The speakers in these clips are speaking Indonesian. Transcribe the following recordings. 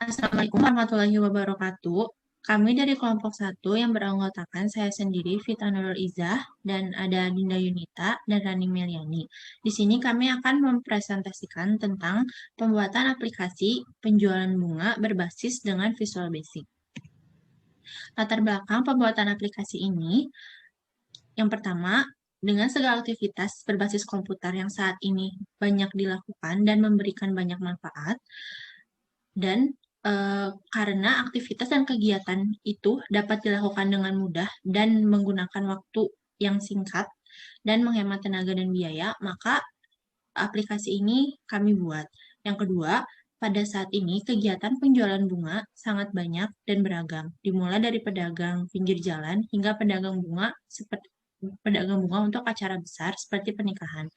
Assalamualaikum warahmatullahi wabarakatuh. Kami dari kelompok 1 yang beranggotakan saya sendiri, Vita Nurul Izzah, dan ada Dinda Yunita dan Rani Meliani. Di sini kami akan mempresentasikan tentang pembuatan aplikasi penjualan bunga berbasis dengan Visual Basic. Latar belakang pembuatan aplikasi ini, yang pertama, dengan segala aktivitas berbasis komputer yang saat ini banyak dilakukan dan memberikan banyak manfaat, dan karena aktivitas dan kegiatan itu dapat dilakukan dengan mudah dan menggunakan waktu yang singkat dan menghemat tenaga dan biaya, maka aplikasi ini kami buat. Yang kedua, pada saat ini kegiatan penjualan bunga sangat banyak dan beragam, dimulai dari pedagang pinggir jalan hingga pedagang bunga untuk acara besar seperti pernikahan.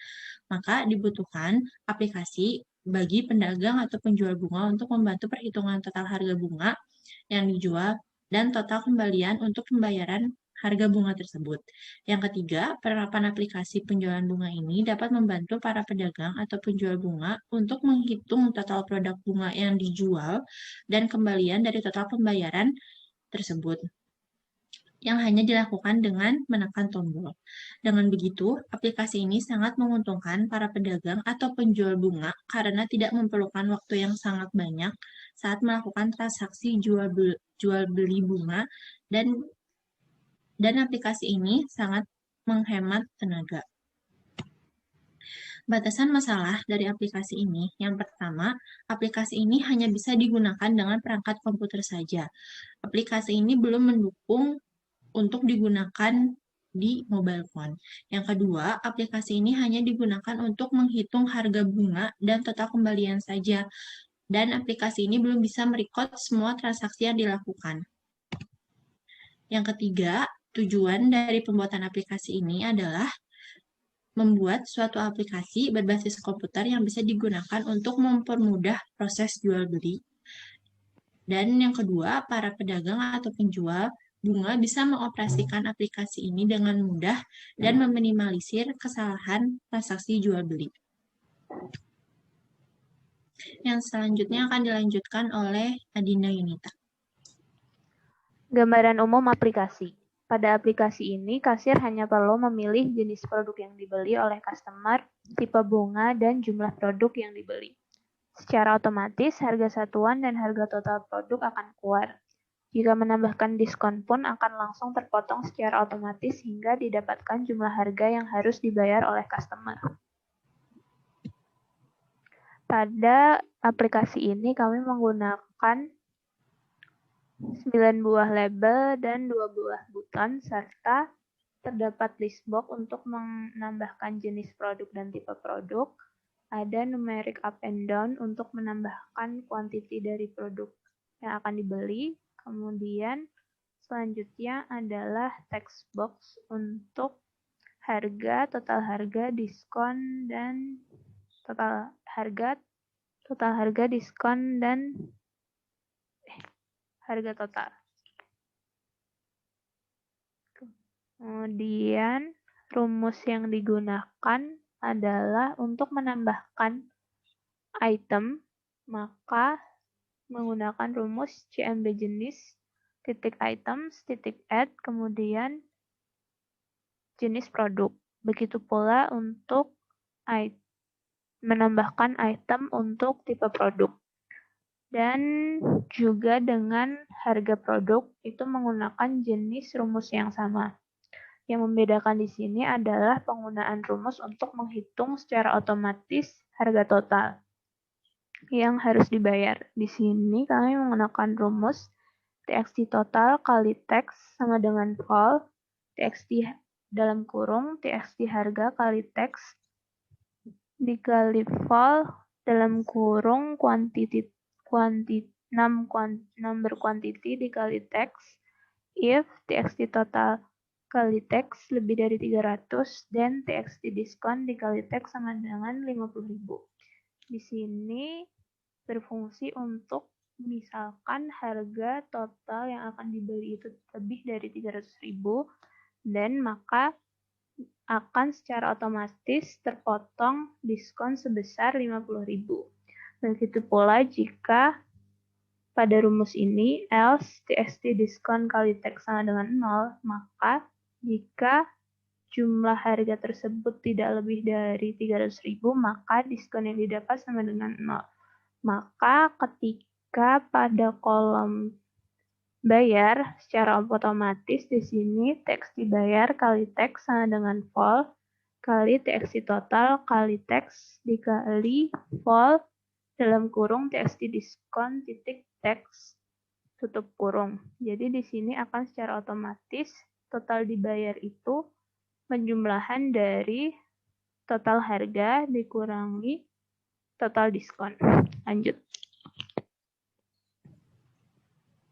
Maka dibutuhkan aplikasi bagi pedagang atau penjual bunga untuk membantu perhitungan total harga bunga yang dijual dan total kembalian untuk pembayaran harga bunga tersebut. Yang ketiga, penerapan aplikasi penjualan bunga ini dapat membantu para pedagang atau penjual bunga untuk menghitung total produk bunga yang dijual dan kembalian dari total pembayaran tersebut, yang hanya dilakukan dengan menekan tombol. Dengan begitu, aplikasi ini sangat menguntungkan para pedagang atau penjual bunga karena tidak memerlukan waktu yang sangat banyak saat melakukan transaksi jual beli bunga, dan aplikasi ini sangat menghemat tenaga. Batasan masalah dari aplikasi ini, yang pertama, aplikasi ini hanya bisa digunakan dengan perangkat komputer saja. Aplikasi ini belum mendukung untuk digunakan di mobile phone. Yang kedua, aplikasi ini hanya digunakan untuk menghitung harga bunga dan total kembalian saja, dan aplikasi ini belum bisa merekod semua transaksi yang dilakukan. Yang ketiga, tujuan dari pembuatan aplikasi ini adalah membuat suatu aplikasi berbasis komputer yang bisa digunakan untuk mempermudah proses jual beli. Dan yang kedua, para pedagang atau penjual bunga bisa mengoperasikan aplikasi ini dengan mudah dan meminimalisir kesalahan transaksi jual beli. Yang selanjutnya akan dilanjutkan oleh Adinda Yunita. Gambaran umum aplikasi. Pada aplikasi ini, kasir hanya perlu memilih jenis produk yang dibeli oleh customer, tipe bunga, dan jumlah produk yang dibeli. Secara otomatis, harga satuan dan harga total produk akan keluar. Jika menambahkan diskon pun akan langsung terpotong secara otomatis hingga didapatkan jumlah harga yang harus dibayar oleh customer. Pada aplikasi ini kami menggunakan 9 buah label dan 2 buah buton, serta terdapat list box untuk menambahkan jenis produk dan tipe produk. Ada numeric up and down untuk menambahkan kuantiti dari produk yang akan dibeli. Kemudian selanjutnya adalah text box untuk harga, total harga, diskon, dan total harga, diskon, dan harga total. Kemudian rumus yang digunakan adalah untuk menambahkan item, maka menggunakan rumus CMB jenis, titik items, titik add, kemudian jenis produk. Begitu pula untuk menambahkan item untuk tipe produk. Dan juga dengan harga produk itu menggunakan jenis rumus yang sama. Yang membedakan di sini adalah penggunaan rumus untuk menghitung secara otomatis harga total yang harus dibayar. Di sini kami menggunakan rumus txt total kali teks sama dengan vol, txt dalam kurung txt harga kali teks dikali vol dalam kurung number quantity dikali teks if txt total kali teks lebih dari 300 dan txt diskon dikali teks sama dengan 50.000. Di sini berfungsi untuk misalkan harga total yang akan dibeli itu lebih dari 300.000 dan maka akan secara otomatis terpotong diskon sebesar 50.000. Begitu pula jika pada rumus ini, else TXT diskon kali tax sama dengan 0, maka jika jumlah harga tersebut tidak lebih dari 300.000, maka diskon yang didapat sama dengan 0. Maka ketika pada kolom bayar, secara otomatis di sini tax dibayar kali tax sama dengan vol, kali TXT total, kali tax, dikali vol, dalam kurung TXT diskon titik tax tutup kurung. Jadi di sini akan secara otomatis total dibayar itu penjumlahan dari total harga dikurangi total diskon. Lanjut.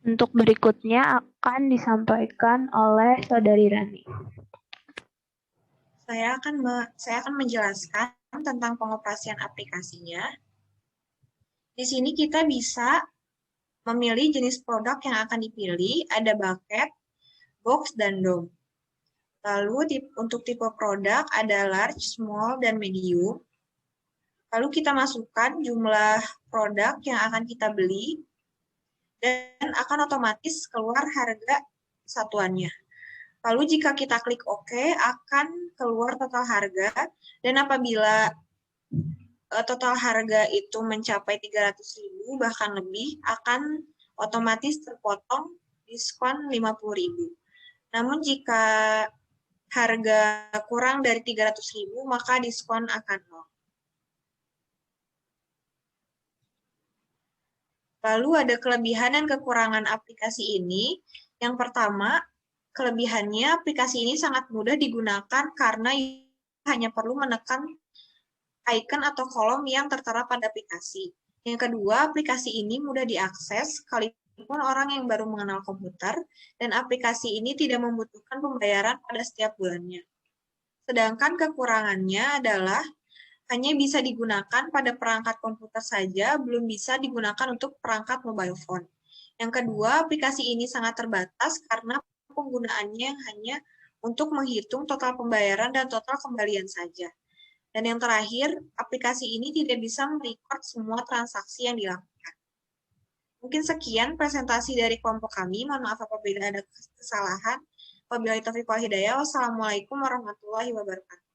Untuk berikutnya akan disampaikan oleh Saudari Rani. Saya akan menjelaskan tentang pengoperasian aplikasinya. Di sini kita bisa memilih jenis produk yang akan dipilih, ada bucket, box, dan dom. Lalu untuk tipe produk ada large, small, dan medium. Lalu kita masukkan jumlah produk yang akan kita beli, dan akan otomatis keluar harga satuannya. Lalu jika kita klik OK, akan keluar total harga, dan apabila total harga itu mencapai 300.000 bahkan lebih, akan otomatis terpotong diskon 50.000. Namun jika harga kurang dari 300.000, maka diskon akan 0. Lalu ada kelebihan dan kekurangan aplikasi ini. Yang pertama, kelebihannya aplikasi ini sangat mudah digunakan karena hanya perlu menekan icon atau kolom yang tertera pada aplikasi. Yang kedua, aplikasi ini mudah diakses sekalipun orang yang baru mengenal komputer, dan aplikasi ini tidak membutuhkan pembayaran pada setiap bulannya. Sedangkan kekurangannya adalah hanya bisa digunakan pada perangkat komputer saja, belum bisa digunakan untuk perangkat mobile phone. Yang kedua, aplikasi ini sangat terbatas karena penggunaannya hanya untuk menghitung total pembayaran dan total kembalian saja. Dan yang terakhir, aplikasi ini tidak bisa merecord semua transaksi yang dilakukan. Mungkin sekian presentasi dari kelompok kami. Mohon maaf apabila ada kesalahan. Wabillahi taufiq wal hidayah. Wassalamualaikum warahmatullahi wabarakatuh.